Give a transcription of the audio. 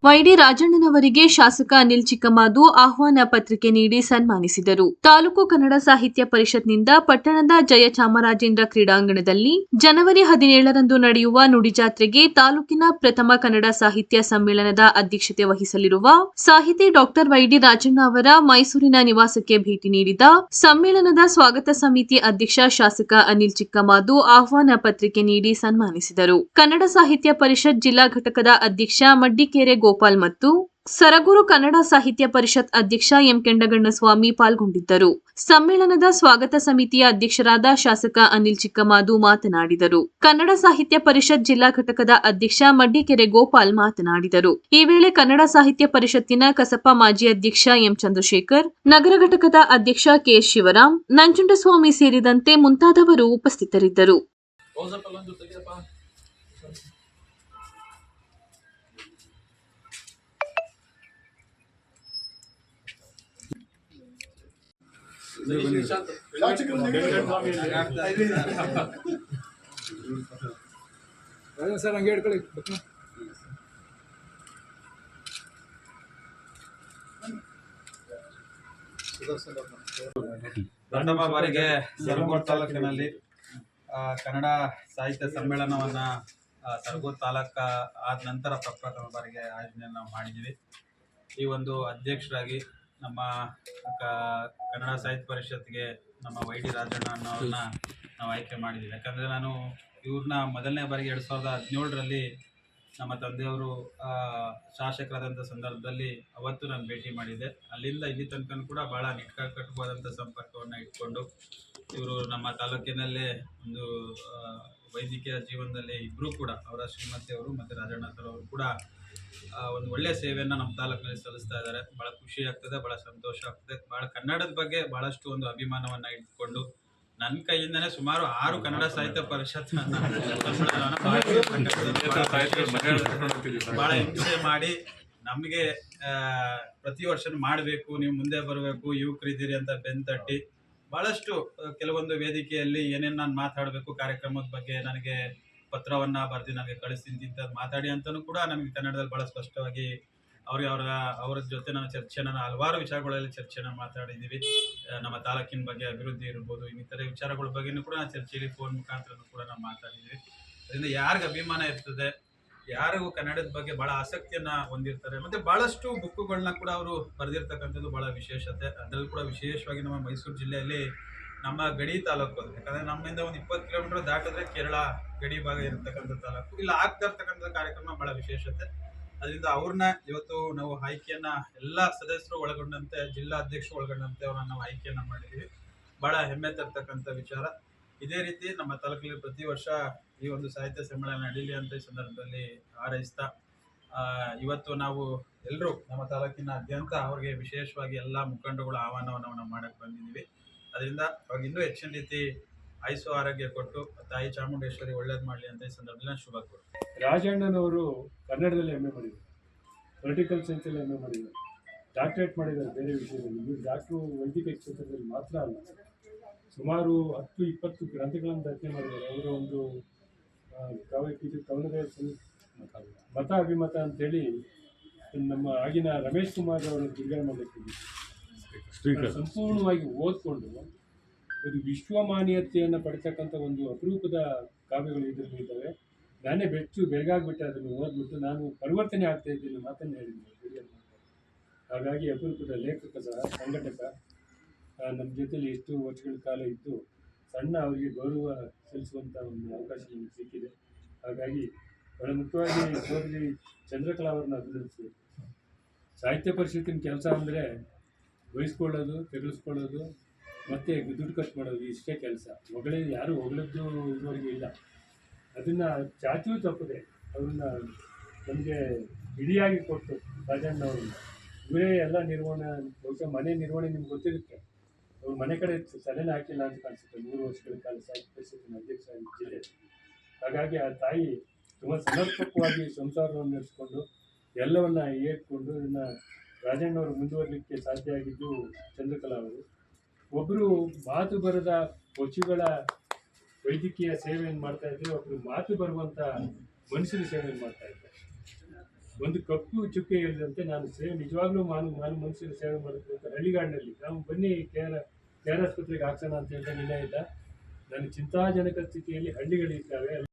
ವೈಡಿ ರಾಜಣ್ಣನವರಿಗೆ ಶಾಸಕ ಅನಿಲ್ ಚಿಕ್ಕಮಾದು ಆಹ್ವಾನ ಪತ್ರಿಕೆ ನೀಡಿ ಸನ್ಮಾನಿಸಿದರು. ತಾಲೂಕು ಕನ್ನಡ ಸಾಹಿತ್ಯ ಪರಿಷತ್ನಿಂದ ಪಟ್ಟಣದ ಜಯಚಾಮರಾಜೇಂದ್ರ ಕ್ರೀಡಾಂಗಣದಲ್ಲಿ ಜನವರಿ 17ರಂದು ನಡೆಯುವ ನುಡಿಜಾತ್ರೆಗೆ ತಾಲೂಕಿನ ಪ್ರಥಮ ಕನ್ನಡ ಸಾಹಿತ್ಯ ಸಮ್ಮೇಳನದ ಅಧ್ಯಕ್ಷತೆ ವಹಿಸಲಿರುವ ಸಾಹಿತಿ ಡಾಕ್ಟರ್ ವೈಡಿ ರಾಜಣ್ಣ ಅವರ ಮೈಸೂರಿನ ನಿವಾಸಕ್ಕೆ ಭೇಟಿ ನೀಡಿದ ಸಮ್ಮೇಳನದ ಸ್ವಾಗತ ಸಮಿತಿ ಅಧ್ಯಕ್ಷ ಶಾಸಕ ಅನಿಲ್ ಚಿಕ್ಕಮಾದು ಆಹ್ವಾನ ಪತ್ರಿಕೆ ನೀಡಿ ಸನ್ಮಾನಿಸಿದರು. ಕನ್ನಡ ಸಾಹಿತ್ಯ ಪರಿಷತ್ ಜಿಲ್ಲಾ ಘಟಕದ ಅಧ್ಯಕ್ಷ ಮಡ್ಡಿಕೇರೆ ಗೋಪಾಲ್ ಮತ್ತು ಸರಗೂರು ಕನ್ನಡ ಸಾಹಿತ್ಯ ಪರಿಷತ್ ಅಧ್ಯಕ್ಷ ಎಂ ಕೆಂಡಗಣ್ಣಸ್ವಾಮಿ ಪಾಲ್ಗೊಂಡಿದ್ದರು. ಸಮ್ಮೇಳನದ ಸ್ವಾಗತ ಸಮಿತಿಯ ಅಧ್ಯಕ್ಷರಾದ ಶಾಸಕ ಅನಿಲ್ ಚಿಕ್ಕಮಾದು ಮಾತನಾಡಿದರು. ಕನ್ನಡ ಸಾಹಿತ್ಯ ಪರಿಷತ್ ಜಿಲ್ಲಾ ಘಟಕದ ಅಧ್ಯಕ್ಷ ಮಡ್ಡಿಕೆರೆ ಗೋಪಾಲ್ ಮಾತನಾಡಿದರು. ಈ ವೇಳೆ ಕನ್ನಡ ಸಾಹಿತ್ಯ ಪರಿಷತ್ತಿನ ಕಸಪ ಮಾಜಿ ಅಧ್ಯಕ್ಷ ಎಂ ಚಂದ್ರಶೇಖರ್, ನಗರ ಘಟಕದ ಅಧ್ಯಕ್ಷ ಕೆ ಶಿವರಾಮ್, ನಂಜುಂಡಸ್ವಾಮಿ ಸೇರಿದಂತೆ ಮುಂತಾದವರು ಉಪಸ್ಥಿತರಿದ್ದರು. ಸರ್ ಹಂಗೆ ಹೇಳ್ಕೊಳ್ಳಿ. ಪ್ರಥಮ ಬಾರಿಗೆ ಸರಗೂರು ತಾಲೂಕಿನಲ್ಲಿ ಕನ್ನಡ ಸಾಹಿತ್ಯ ಸಮ್ಮೇಳನವನ್ನ ಸರಗೂರು ತಾಲೂಕ ಆದ ನಂತರ ಪ್ರಪ್ರಥಮ ಬಾರಿಗೆ ಆಯೋಜನೆಯನ್ನು ಮಾಡಿದ್ದೀವಿ. ಈ ಒಂದು ಅಧ್ಯಕ್ಷರಾಗಿ ನಮ್ಮ ಕನ್ನಡ ಸಾಹಿತ್ಯ ಪರಿಷತ್ಗೆ ನಮ್ಮ ವೈಡಿ ರಾಜಣ್ಣ ಅನ್ನೋರನ್ನ ನಾವು ಆಯ್ಕೆ ಮಾಡಿದ್ದೀವಿ. ಯಾಕಂದರೆ ನಾನು ಇವ್ರನ್ನ ಮೊದಲನೇ ಬಾರಿಗೆ 2017ರಲ್ಲಿ ನಮ್ಮ ತಂದೆಯವರು ಶಾಸಕರಾದಂಥ ಸಂದರ್ಭದಲ್ಲಿ ಅವತ್ತು ನಾನು ಭೇಟಿ ಮಾಡಿದ್ದೆ. ಅಲ್ಲಿಂದ ಇಲ್ಲಿ ತನಕ ಕೂಡ ಭಾಳ ನಿಕಟವಾದಂಥ ಸಂಪರ್ಕವನ್ನು ಇಟ್ಕೊಂಡು ಇವರು ನಮ್ಮ ತಾಲೂಕಿನಲ್ಲೇ ಒಂದು ವೈದ್ಯಕೀಯ ಜೀವನದಲ್ಲಿ ಇಬ್ಬರೂ ಕೂಡ ಅವರ ಶ್ರೀಮತಿಯವರು ಮತ್ತು ರಾಜಣ್ಣ ಸರ್ ಅವರು ಕೂಡ ಒಂದು ಒಳ್ಳೆಯ ಸೇವೆಯನ್ನು ನಮ್ಮ ತಾಲೂಕಿನಲ್ಲಿ ಸಲ್ಲಿಸ್ತಾ ಇದ್ದಾರೆ. ಭಾಳ ಖುಷಿ ಆಗ್ತದೆ, ಭಾಳ ಸಂತೋಷ ಆಗ್ತದೆ. ಭಾಳ ಕನ್ನಡದ ಬಗ್ಗೆ ಭಾಳಷ್ಟು ಒಂದು ಅಭಿಮಾನವನ್ನು ಇಟ್ಕೊಂಡು ನನ್ನ ಕೈಯಿಂದನೇ ಸುಮಾರು 6 ಕನ್ನಡ ಸಾಹಿತ್ಯ ಪರಿಷತ್ ಭಾಳ ಹಿಂಸೆ ಮಾಡಿ ನಮಗೆ ಪ್ರತಿ ವರ್ಷ ಮಾಡಬೇಕು, ನೀವು ಮುಂದೆ ಬರಬೇಕು, ಯುವಕರಿದ್ದೀರಿ ಅಂತ ಬೆಂತಟ್ಟಿ ಭಾಳಷ್ಟು ಕೆಲವೊಂದು ವೇದಿಕೆಯಲ್ಲಿ ಏನೇನು ನಾನು ಮಾತಾಡಬೇಕು ಕಾರ್ಯಕ್ರಮದ ಬಗ್ಗೆ ನನಗೆ ಪತ್ರವನ್ನು ಬರೆದು ನನಗೆ ಕಳಿಸ್ತೀನಿ ಇಂಥದ್ದು ಮಾತಾಡಿ ಅಂತಲೂ ಕೂಡ ನನಗೆ ಕನ್ನಡದಲ್ಲಿ ಭಾಳ ಸ್ಪಷ್ಟವಾಗಿ ಅವರ ಜೊತೆ ನಾನು ಚರ್ಚೆನ ಹಲವಾರು ವಿಚಾರಗಳಲ್ಲಿ ಚರ್ಚೆನ ಮಾತಾಡಿದ್ದೀವಿ. ನಮ್ಮ ತಾಲೂಕಿನ ಬಗ್ಗೆ ಅಭಿವೃದ್ಧಿ ಇರ್ಬೋದು, ಇನ್ನಿತರೆ ವಿಚಾರಗಳ ಬಗ್ಗೆಯೂ ಕೂಡ ನಾನು ಚರ್ಚೆಯಲ್ಲಿ ಫೋನ್ ಮುಖಾಂತರ ಕೂಡ ನಾವು ಮಾತಾಡಿದ್ದೀವಿ. ಅದರಿಂದ ಯಾರಿಗೆ ಅಭಿಮಾನ ಇರ್ತದೆ, ಯಾರಿಗೂ ಕನ್ನಡದ ಬಗ್ಗೆ ಭಾಳ ಆಸಕ್ತಿಯನ್ನು ಹೊಂದಿರ್ತಾರೆ, ಮತ್ತು ಭಾಳಷ್ಟು ಬುಕ್ಕುಗಳನ್ನ ಕೂಡ ಅವರು ಬರೆದಿರ್ತಕ್ಕಂಥದ್ದು ಭಾಳ ವಿಶೇಷತೆ. ಅದರಲ್ಲೂ ಕೂಡ ವಿಶೇಷವಾಗಿ ನಮ್ಮ ಮೈಸೂರು ಜಿಲ್ಲೆಯಲ್ಲಿ ನಮ್ಮ ಗಡಿ ತಾಲೂಕು ಅದು. ಯಾಕಂದರೆ ನಮ್ಮಿಂದ ಒಂದು 20 ಕಿಲೋಮೀಟರ್ ದಾಟಿದ್ರೆ ಕೇರಳ ಗಡಿ ಭಾಗ ಇರತಕ್ಕಂಥ ತಾಲೂಕು. ಇಲ್ಲಿ ಆಗ್ತಾ ಇರ್ತಕ್ಕಂಥ ಕಾರ್ಯಕ್ರಮ ಭಾಳ ವಿಶೇಷತೆ. ಅದರಿಂದ ಅವ್ರನ್ನ ಇವತ್ತು ನಾವು ಆಯ್ಕೆಯನ್ನು ಎಲ್ಲ ಸದಸ್ಯರು ಒಳಗೊಂಡಂತೆ, ಜಿಲ್ಲಾ ಅಧ್ಯಕ್ಷರು ಒಳಗೊಂಡಂತೆ ಅವ್ರನ್ನ ನಾವು ಆಯ್ಕೆಯನ್ನು ಮಾಡಿದ್ದೀವಿ. ಭಾಳ ಹೆಮ್ಮೆ ತರ್ತಕ್ಕಂಥ ವಿಚಾರ. ಇದೇ ರೀತಿ ನಮ್ಮ ತಾಲೂಕಿನಲ್ಲಿ ಪ್ರತಿ ವರ್ಷ ಈ ಒಂದು ಸಾಹಿತ್ಯ ಸಮ್ಮೇಳನ ನಡೀಲಿ ಅಂತ ಈ ಸಂದರ್ಭದಲ್ಲಿ ಹಾರೈಸ್ತಾ, ಇವತ್ತು ನಾವು ಎಲ್ಲರೂ ನಮ್ಮ ತಾಲೂಕಿನಾದ್ಯಂತ ಅವ್ರಿಗೆ ವಿಶೇಷವಾಗಿ ಎಲ್ಲ ಮುಖಂಡಗಳ ಆಹ್ವಾನವನ್ನು ನಾವು ಮಾಡಕ್ಕೆ ಬಂದಿದ್ದೀವಿ. ಅದರಿಂದ ಅವಾಗ ಇನ್ನೂ ಹೆಚ್ಚಿನ ರೀತಿ ಆಯುಸ್ಸು ಆರೋಗ್ಯ ಕೊಟ್ಟು ತಾಯಿ ಚಾಮುಂಡೇಶ್ವರಿ ಒಳ್ಳೇದು ಮಾಡಲಿ ಅಂತ ಈ ಸಂದರ್ಭದಲ್ಲಿ ನಾನು ಶುಭ ಕೋರ್ತೀನಿ. ರಾಜಣ್ಣನವರು ಕನ್ನಡದಲ್ಲಿ MA ಮಾಡಿದ್ದಾರೆ, ಪೊಲಿಟಿಕಲ್ ಸೈನ್ಸಲ್ಲಿ MA ಮಾಡಿದ್ದಾರೆ, ಡಾಕ್ಟರೇಟ್ ಮಾಡಿದ್ದಾರೆ ಬೇರೆ ವಿಷಯದಲ್ಲಿ. ಇವರು ಡಾಕ್ಟ್ರು ವೈದ್ಯಕೀಯ ಕ್ಷೇತ್ರದಲ್ಲಿ ಮಾತ್ರ ಅಲ್ಲ, ಸುಮಾರು 10-20 ಗ್ರಂಥಗಳನ್ನು ರಚನೆ ಮಾಡಿದ್ದಾರೆ. ಅವರ ಒಂದು ಕವನದ ಮತ ಅಭಿಮತ ಅಂತೇಳಿ ನಮ್ಮ ಆಗಿನ ರಮೇಶ್ ಕುಮಾರ್ ಅವರು ಬಿಡುಗಡೆ ಮಾಡಲಿಕ್ಕೆ ಸಂಪೂರ್ಣವಾಗಿ ಓದ್ಕೊಂಡು ಇದು ವಿಶ್ವಮಾನ್ಯತೆಯನ್ನು ಪಡೆತಕ್ಕಂಥ ಒಂದು ಅಪರೂಪದ ಕಾವ್ಯಗಳು ಇದರಲ್ಲಿ ಇದ್ದಾವೆ. ನಾನೇ ಬೆಳಗಾಗ್ಬಿಟ್ಟೆ ಅದನ್ನು ಓದ್ಬಿಟ್ಟು ನಾನು ಪರಿವರ್ತನೆ ಆಗ್ತಾ ಇದ್ದೀನಿ ಮಾತನ್ನು ಹೇಳಿದ್ದೀನಿ. ಹಾಗಾಗಿ ಅಪರೂಪದ ಲೇಖಕ ಸಹ ಸಂಘಟಕ ನಮ್ಮ ಜೊತೆಲಿ ಎಷ್ಟು ವರ್ಷಗಳ ಕಾಲ ಇದ್ದು ಸಣ್ಣ ಅವರಿಗೆ ಗೌರವ ಸಲ್ಲಿಸುವಂಥ ಒಂದು ಅವಕಾಶ ನಮಗೆ ಸಿಕ್ಕಿದೆ. ಹಾಗಾಗಿ ಬಹಳ ಮುಖ್ಯವಾಗಿ ಸೋದರಿ ಚಂದ್ರಕಲಾ ಅವ್ರನ್ನ ಅಭಿನಂದಿಸಿ. ಸಾಹಿತ್ಯ ಪರಿಷತ್ತಿನ ಕೆಲಸ ಅಂದರೆ ಬಯಸ್ಕೊಳ್ಳೋದು, ತೆಗೆದುಕೊಳ್ಳೋದು ಮತ್ತು ದುಡ್ಡು ಖರ್ಚು ಮಾಡೋದು, ಇಷ್ಟೇ ಕೆಲಸ. ಯಾರು ಹೊಗಳದ್ದು ಇದುವರೆಗೆ ಇಲ್ಲ. ಅದನ್ನು ಚಾಚೂ ತಪ್ಪದೆ ಅವ್ರನ್ನ ನಮಗೆ ಇಡಿಯಾಗಿ ಕೊಟ್ಟು ರಾಜಣ್ಣವ್ರನ್ನ ಇವರೇ ಎಲ್ಲ ನಿರ್ವಹಣೆ, ಬಹುಶಃ ಮನೆ ನಿರ್ವಹಣೆ ನಿಮ್ಗೆ ಗೊತ್ತಿರುತ್ತೆ. ಅವ್ರು ಮನೆ ಕಡೆ ತಲೆನೇ ಹಾಕಿಲ್ಲ ಅಂತ ಕಾಣಿಸುತ್ತೆ 3 ವರ್ಷಗಳ ಕಾಲ ಸಾಹಿತ್ಯ ಪರಿಷತ್ತಿನ ಅಧ್ಯಕ್ಷ ಜಿಲ್ಲೆ. ಹಾಗಾಗಿ ಆ ತಾಯಿ ತುಂಬ ಸಮರ್ಪಕವಾಗಿ ಸಂಸಾರವನ್ನು ನಡೆಸ್ಕೊಂಡು ಎಲ್ಲವನ್ನ ಹೇಳ್ಕೊಂಡು ಇದನ್ನು ರಾಜಣ್ಣವರು ಮುಂದುವರಲಿಕ್ಕೆ ಸಾಧ್ಯ ಆಗಿದ್ದು ಚಂದ್ರಕಲಾ ಅವರು. ಒಬ್ಬರು ಮಾತು ಬರದ ಪಶುಗಳ ವೈದ್ಯಕೀಯ ಸೇವೆಯನ್ನು ಮಾಡ್ತಾ ಇದ್ರೆ, ಒಬ್ಬರು ಮಾತು ಬರುವಂಥ ಮನುಷ್ಯನ ಸೇವೆಯನ್ನು ಮಾಡ್ತಾ ಇದ್ದಾರೆ. ಒಂದು ಕಪ್ಪು ಚುಕ್ಕೆ ಹೇಳಿದಂತೆ ನಾನು ನಿಜವಾಗ್ಲೂ ನಾನು ಮನುಷ್ಯರ ಸೇವೆ ಮಾಡಬೇಕು ಅಂತ ಹಳ್ಳಿಗಾಡಿನಲ್ಲಿ ನಾವು ಬನ್ನಿ ಕೆ ಆರ್ ಆಸ್ಪತ್ರೆಗೆ ಹಾಕ್ಸೋಣ ಅಂತ ಹೇಳ್ತಾ ಇಲ್ಲ. ನಾನು ಚಿಂತಾಜನಕ ಸ್ಥಿತಿಯಲ್ಲಿ ಹಳ್ಳಿಗಳಿದ್ದಾವೆ.